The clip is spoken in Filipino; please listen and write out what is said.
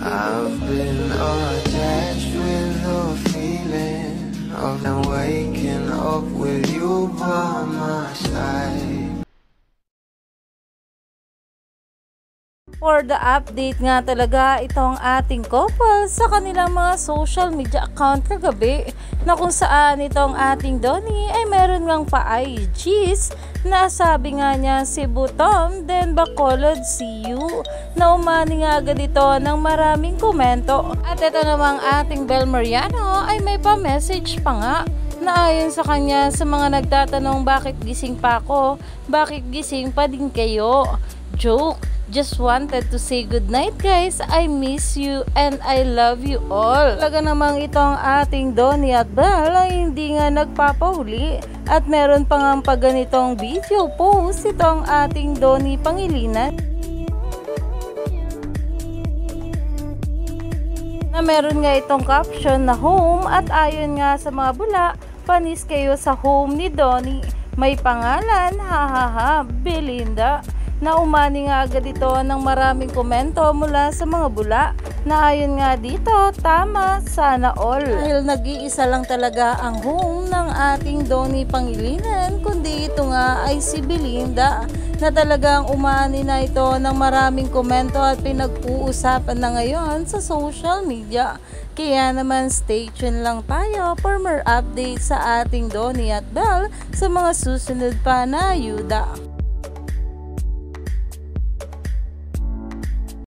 I've been attached with the feeling of waking up with you by my side. For the update nga talaga itong ating couple sa kanilang mga social media account kagabi, na kung saan itong ating Donnie ay meron ngang pa-IGs na sabi nga niya si Butom then Bacolod see you, na umani nga agad ito ng maraming komento. At ito namang ating Bel Mariano ay may pa-message pa nga na ayon sa kanya sa mga nagtatanong bakit gising pa ako, bakit gising pa din kayo. Joke, just wanted to say good night guys, I miss you and I love you all. Talaga namang itong ating Donnie at Bel ay hindi nga nagpapahuli at meron pa nga paganitong video post itong ating Donnie Pangilinan na meron nga itong caption na home, at ayon nga sa mga bula, panis kayo sa home ni Donnie, may pangalan hahaha Belinda, na umani nga agad ito ng maraming komento mula sa mga bula na ayon nga dito, tama, sana all. Dahil nag-iisa lang talaga ang home ng ating Donnie Pangilinan, kundi ito nga ay si Belinda, na talagang umani na ito ng maraming komento at pinag-uusapan na ngayon sa social media. Kaya naman stay tuned lang tayo for more updates sa ating Donnie at Bel sa mga susunod pa na ayuda.